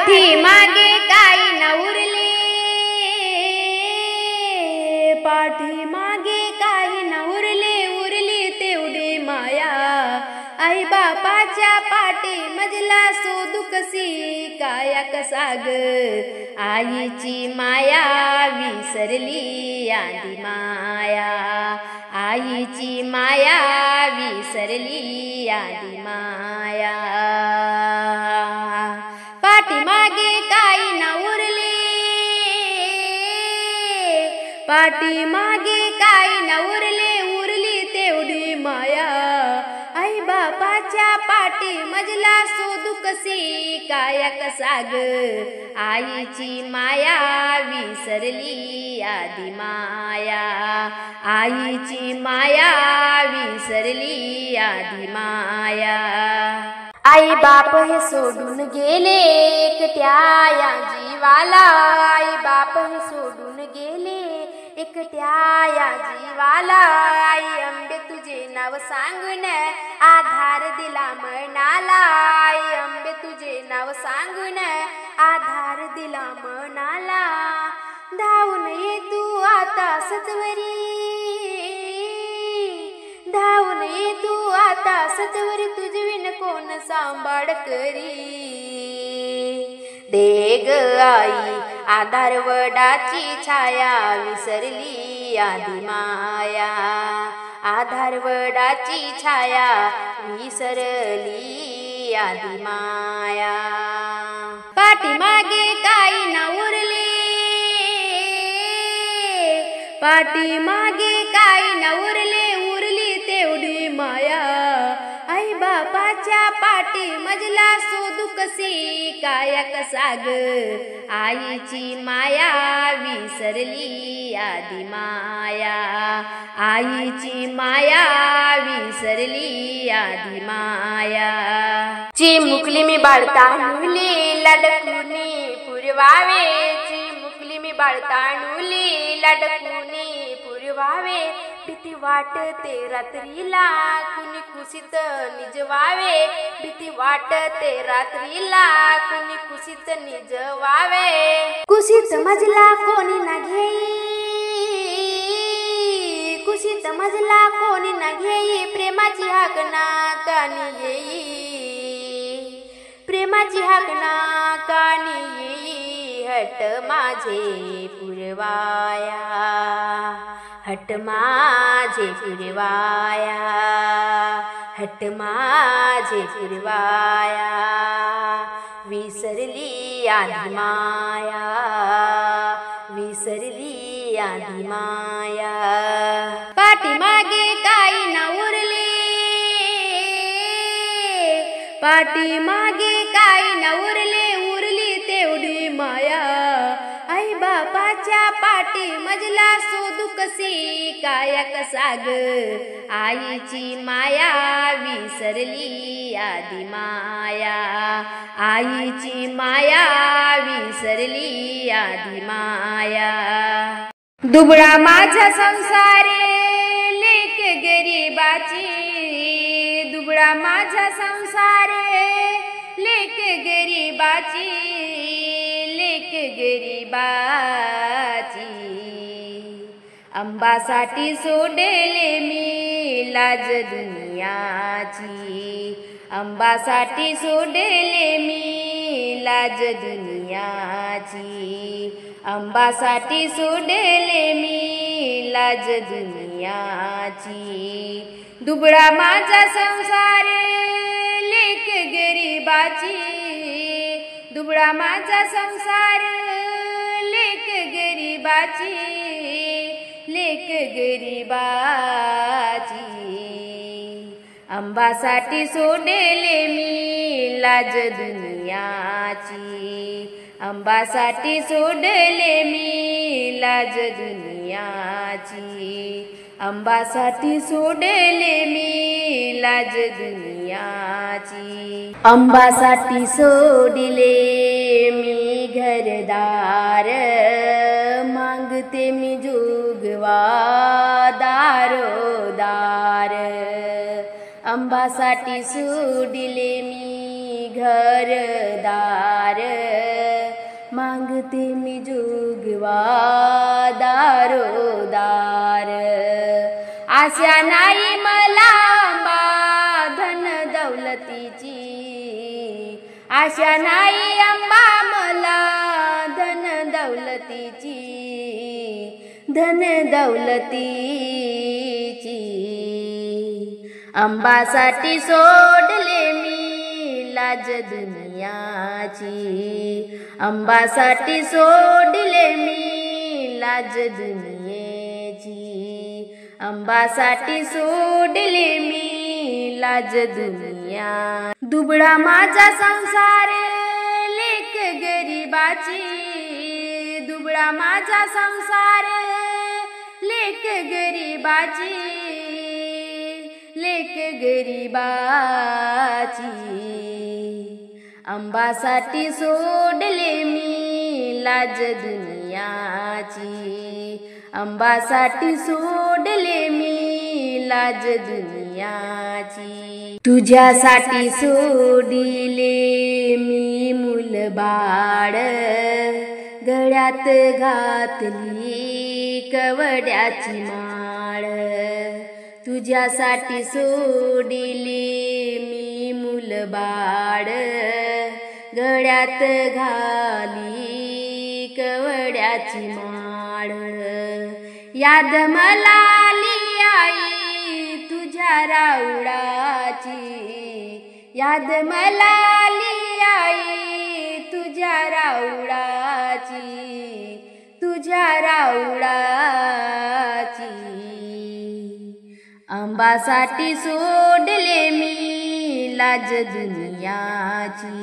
पाठी मागे काही न उरले, पाठी मागे काही न उरले, उरली तेवढी माया। आई बापाच्या पाठी मजला शोधू कशी काया कसा ग, आईची माया विसरली आधी माया, आईची माया विसरली आधी माया। पाठीमागे काही न उरले, पाठीमागे काही न उरले, उरली तेवढी माया। आई बापाच्या पाठी मजला शोधू कशी काया कसा ग, आईची माया विसरली आधी माया, आईची माया विसरली आधी माया। आई बाप हे सोडून गेले एकट्या या जीवाला, आई बाप हे सोडून गेले एकट्या या जीवाला। आई अंबे तुझे नाव सांगून आधार दिला मनाला, आई अंबे तुझे नाव सांगून आधार दिला मनाला। धावून ये तू आता सत्वरी, धावून ये तू आता सत्वरी, तुझविन कोण सांभाळ करी। दे ग आई आधार वडाची छाया, विसरली आधी माया, आधार वडाची छाया विसरली आधी माया। पाठीमागे काही न उरले, पाठीमागे काही न उरले, उरली तेवढी माया। आई बापाच्या पाठी मजला शोधू कशी काया कसा ग, आईची माया विसरली आधी माया, आईची माया विसरली आधी माया। चिमुकली मी बाळतांडुली लाडकुनी पुरवावे, चिमुकली मी बाळतांडुली लाडकुनी पुरवावे। भीती वाटते रात्रीला कुणी कुशीत निजवावे, भीती वाटते रात्रीला कुणी कुशीत निजवावे। कुशीत मजला कोणी न घेई, कुशीत मजला कोणी न घेई, प्रेमाची हाक नाकानी येई, प्रेमाची हाक नाकानी येई। हट माझे पुरवाया, हट माझे पुरवाया, हट माझे पुरवाया। विसरली आधी माया, विसरली आधी माया। पाठीमागे काही न उरले, पाठीमागे काही न उरले, उरली तेवढी माया। आई बापाच्या पाठी मजला शोधू कशी काया कसा ग, आईची माया विसरली आधी माया, आईची माया विसरली आधी माया। दुबळा माझा संसारे लेक गरीबाची, दुबळा माझा संसारे लेक गरीबाची, लेक गरीबाची। अंबासाठी सोडले मी लाज दुनियाची, अंबासाठी सोडले मी लाज दुनियाची, अंबासाठी सोडले मी लाज दुनियाची। दुबळा माझा संसार लेक गरीबाची, दुबळा माझा संसार लेक गरीबाची, लेक गरीबाची। अंबासाठी सोडले मी लाज दुनियाची, अंबासाठी सोडले मी लाज दुनियाची, अंबासाठी सोडले मी लाज दुनियाची। अंबासाठी सोडले मी घरदार, मागते मी जोगवा दारोदार। अंबासाठी सोडले मी घरदार, मागते मी जोगवा दारोदार, आशा नाही मला आंबा धन दौलतीची, आशा नाही आंबा मला धन दौलतीची, धन दौलतीची. आंबासाठी सोडले मी लाज दुनियाची, आंबासाठी सोडले मी लाज दुनियेची, आंबासाठी सोडले मी लाज दुनिया. दुबळा माझा संसार लेक गरीबाची, दुबळा माझा संसार लेक गरीबाची, लेक गरीबाची. आंबासाठी सोडले मी लाज दुनियाची, आंबासाठी सोडले मी लाज दुनियाची. तुझ्यासाठी सोडिले मी मूलबाळ, गळ्यात घातली कवड्याची माळ. तुझ्यासाठी सोडिले मी मूलबाळ, गळ्यात घाली कवड्याची माळ. याद मला आली आई तुझ्या राऊळाची, याद मला आली आई तुझ्या राऊळाची, तुझ्या राऊळाची. आंबासाठी सोडले मी लाज दुनियाची,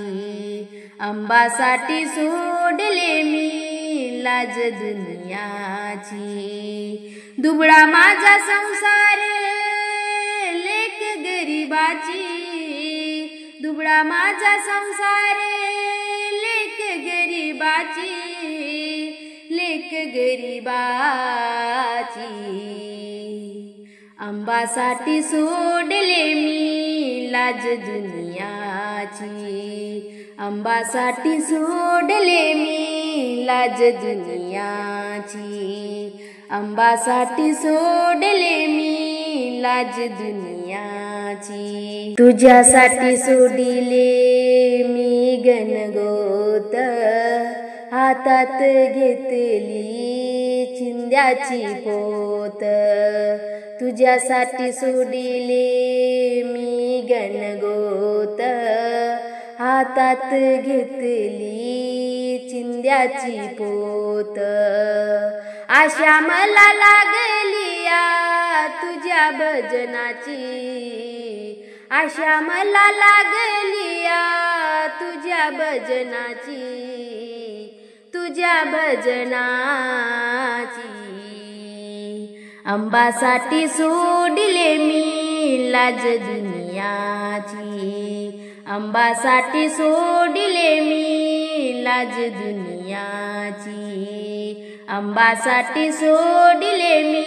आंबासाठी सोडले मी लाज दुनियाची. दुबळा माझा संसार लेक गरीबाची, दुबळा माझा संसार लेक गरीबाची, लेक गरीबाची. आंबासाठी सोडले मी लाज दुनियाची, आंबासाठी सोडले मी लाज दुनियाची, आंबासाठी सोडले मी लाज दुनियाची. तुझ्यासाठी सोडिले मी गणगोत, हातात घेतली चिंध्याची पोत. तुझ्यासाठी सोडिले मी गणगोत, हातात घेतली चिंध्याची पोत. आशा मला लागली या तुझ्या भजनाची, आशा मला लागली या तुझ्या भजनाची, तुझ्या भजनाची. आंबासाठी सोडले मी लाज दुनियाची, आंबासाठी सोडले मी लाज दुनियाची, आंबासाठी सोडले मी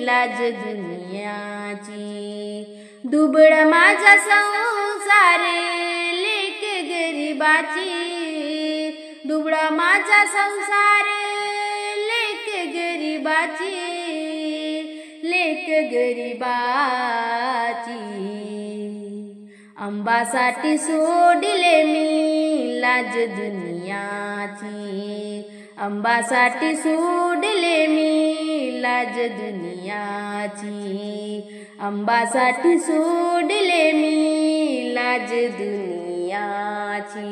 लाज दुनियाची. दुबळ माझा संसार लेक गरीबाची, दुबळा माझा संसार लेक गरीबाची, लेक गरीबाची. आंबासाठी सोडले मी लाज दुनियाची, आंबासाठी सोडले मी लाज दुनियाची, आंबासाठी सोडले मी लाज दुनियाची.